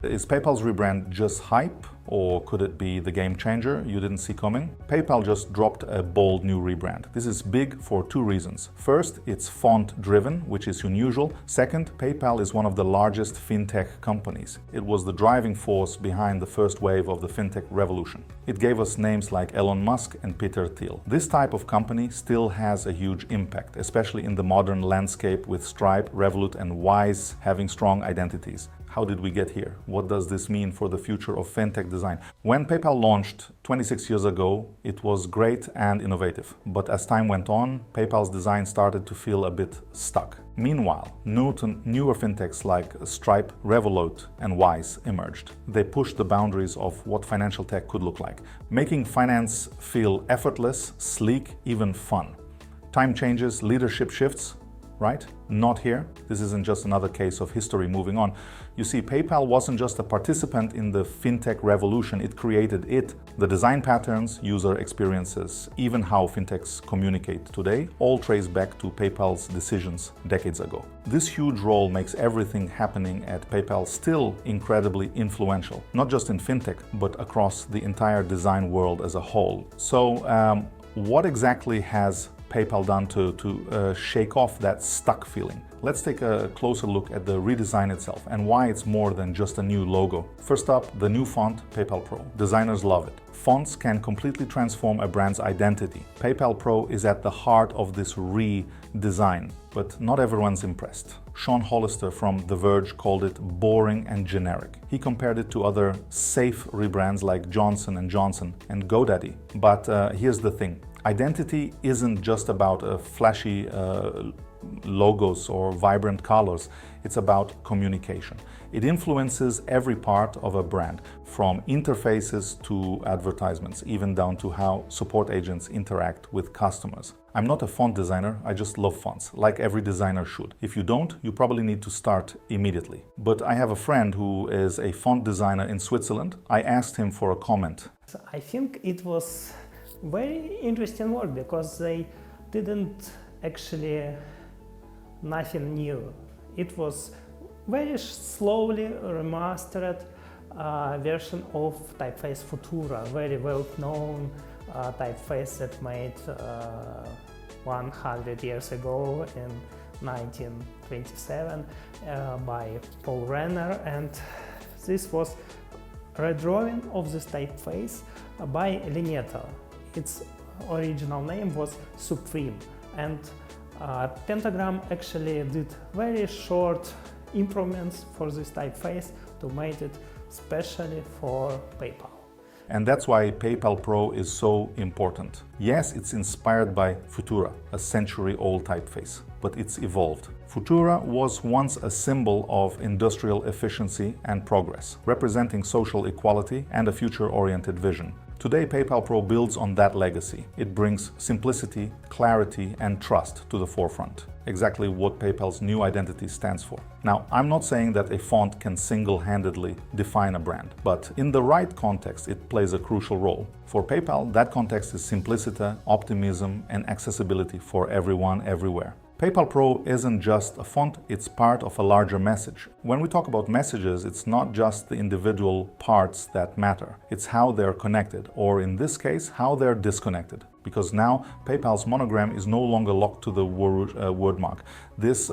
Is PayPal's rebrand just hype, or could it be the game changer you didn't see coming? PayPal just dropped a bold new rebrand. This is big for two reasons. First, it's font-driven, which is unusual. Second, PayPal is one of the largest fintech companies. It was the driving force behind the first wave of the fintech revolution. It gave us names like Elon Musk and Peter Thiel. This type of company still has a huge impact, especially in the modern landscape with Stripe, Revolut, and Wise having strong identities. How did we get here? What does this mean for the future of fintech design? When PayPal launched 26 years ago, it was great and innovative. But as time went on, PayPal's design started to feel a bit stuck. Meanwhile, newer fintechs like Stripe, Revolut, and Wise emerged. They pushed the boundaries of what financial tech could look like, making finance feel effortless, sleek, even fun. Time changes, leadership shifts, right? Not here. This isn't just another case of history moving on. You see, PayPal wasn't just a participant in the fintech revolution, it created it. The design patterns, user experiences, even how fintechs communicate today, all trace back to PayPal's decisions decades ago. This huge role makes everything happening at PayPal still incredibly influential, not just in fintech, but across the entire design world as a whole. So, what exactly has PayPal done to shake off that stuck feeling? Let's take a closer look at the redesign itself and why it's more than just a new logo. First up, the new font, PayPal Pro. Designers love it. Fonts can completely transform a brand's identity. PayPal Pro is at the heart of this redesign, but not everyone's impressed. Sean Hollister from The Verge called it boring and generic. He compared it to other safe rebrands like Johnson & Johnson and GoDaddy. But here's the thing. Identity isn't just about flashy logos or vibrant colors. It's about communication. It influences every part of a brand, from interfaces to advertisements, even down to how support agents interact with customers. I'm not a font designer, I just love fonts, like every designer should. If you don't, you probably need to start immediately. But I have a friend who is a font designer in Switzerland. I asked him for a comment. I think it was very interesting work because they didn't actually nothing new. It was very slowly remastered version of typeface Futura, very well known typeface that made 100 years ago in 1927 by Paul Renner, and this was redrawing of this typeface by Lineto. Its original name was Supreme, and Pentagram actually did very short improvements for this typeface to make it specially for PayPal. And that's why PayPal Pro is so important. Yes, it's inspired by Futura, a century-old typeface, but it's evolved. Futura was once a symbol of industrial efficiency and progress, representing social equality and a future-oriented vision. Today, PayPal Pro builds on that legacy. It brings simplicity, clarity, and trust to the forefront. Exactly what PayPal's new identity stands for. Now, I'm not saying that a font can single-handedly define a brand, but in the right context, it plays a crucial role. For PayPal, that context is simplicity, optimism, and accessibility for everyone, everywhere. PayPal Pro isn't just a font, it's part of a larger message. When we talk about messages, it's not just the individual parts that matter. It's how they're connected, or in this case, how they're disconnected. Because now PayPal's monogram is no longer locked to the word mark. This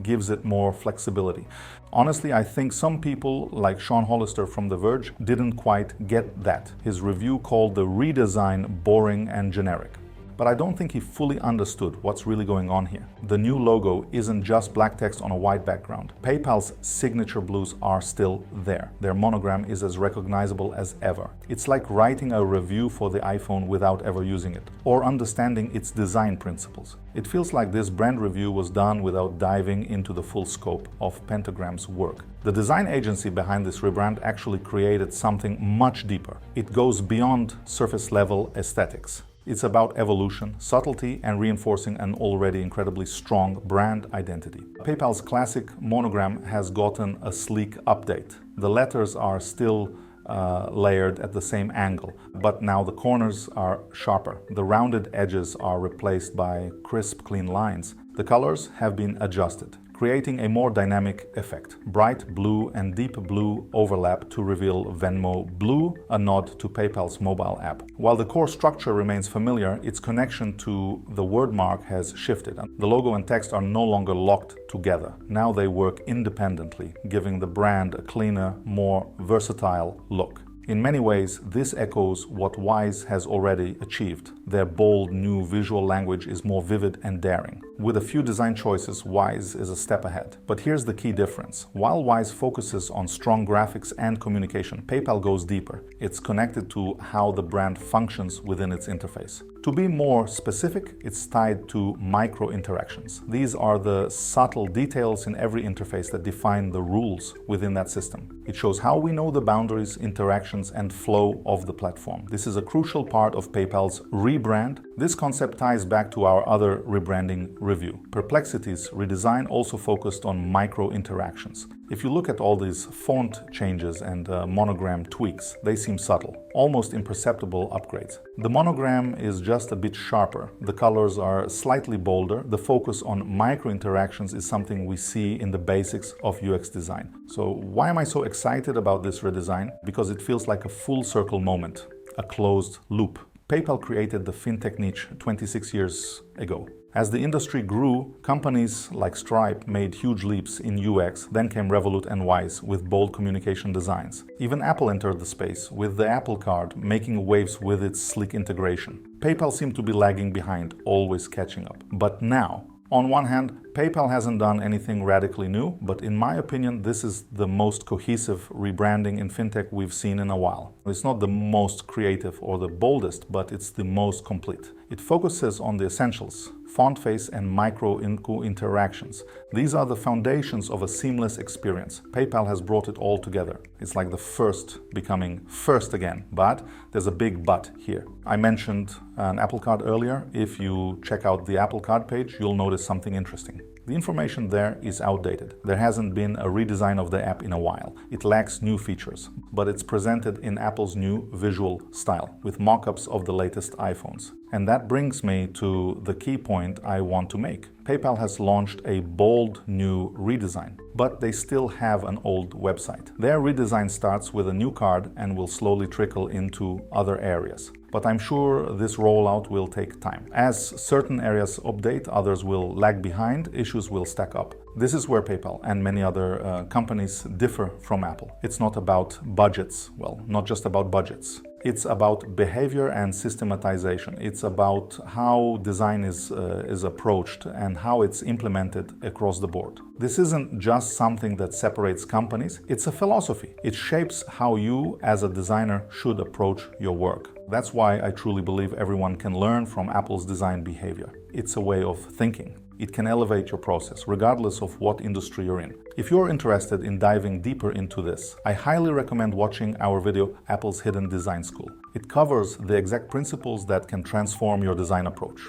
gives it more flexibility. Honestly, I think some people, like Sean Hollister from The Verge, didn't quite get that. His review called the redesign boring and generic. But I don't think he fully understood what's really going on here. The new logo isn't just black text on a white background. PayPal's signature blues are still there. Their monogram is as recognizable as ever. It's like writing a review for the iPhone without ever using it, or understanding its design principles. It feels like this brand review was done without diving into the full scope of Pentagram's work. The design agency behind this rebrand actually created something much deeper. It goes beyond surface-level aesthetics. It's about evolution, subtlety, and reinforcing an already incredibly strong brand identity. PayPal's classic monogram has gotten a sleek update. The letters are still layered at the same angle, but now the corners are sharper. The rounded edges are replaced by crisp, clean lines. The colors have been adjusted, creating a more dynamic effect. Bright blue and deep blue overlap to reveal Venmo Blue, a nod to PayPal's mobile app. While the core structure remains familiar, its connection to the wordmark has shifted. The logo and text are no longer locked together. Now they work independently, giving the brand a cleaner, more versatile look. In many ways, this echoes what Wise has already achieved. Their bold new visual language is more vivid and daring. With a few design choices, Wise is a step ahead. But here's the key difference. While Wise focuses on strong graphics and communication, PayPal goes deeper. It's connected to how the brand functions within its interface. To be more specific, it's tied to micro-interactions. These are the subtle details in every interface that define the rules within that system. It shows how we know the boundaries, interactions, and flow of the platform. This is a crucial part of PayPal's rebrand. This concept ties back to our other rebranding review. Perplexity's redesign also focused on micro-interactions. If you look at all these font changes and monogram tweaks, they seem subtle, almost imperceptible upgrades. The monogram is just a bit sharper, the colors are slightly bolder, the focus on micro-interactions is something we see in the basics of UX design. So why am I so excited about this redesign? Because it feels like a full circle moment, a closed loop. PayPal created the fintech niche 26 years ago. As the industry grew, companies like Stripe made huge leaps in UX, then came Revolut and Wise with bold communication designs. Even Apple entered the space, with the Apple Card making waves with its sleek integration. PayPal seemed to be lagging behind, always catching up. But now, on one hand, PayPal hasn't done anything radically new, but in my opinion, this is the most cohesive rebranding in fintech we've seen in a while. It's not the most creative or the boldest, but it's the most complete. It focuses on the essentials, font face and micro interactions. These are the foundations of a seamless experience. PayPal has brought it all together. It's like the first becoming first again, but there's a big but here. I mentioned an Apple Card earlier. If you check out the Apple Card page, you'll notice something interesting. The information there is outdated. There hasn't been a redesign of the app in a while. It lacks new features, but it's presented in Apple's new visual style, with mock-ups of the latest iPhones. And that brings me to the key point I want to make. PayPal has launched a bold new redesign, but they still have an old website. Their redesign starts with a new card and will slowly trickle into other areas. But I'm sure this rollout will take time. As certain areas update, others will lag behind, issues will stack up. This is where PayPal and many other companies differ from Apple. It's not about budgets, well, not just about budgets. It's about behavior and systematization. It's about how design is approached and how it's implemented across the board. This isn't just something that separates companies, it's a philosophy. It shapes how you, as a designer, should approach your work. That's why I truly believe everyone can learn from Apple's design behavior. It's a way of thinking. It can elevate your process, regardless of what industry you're in. If you're interested in diving deeper into this, I highly recommend watching our video, Apple's Hidden Design School. It covers the exact principles that can transform your design approach.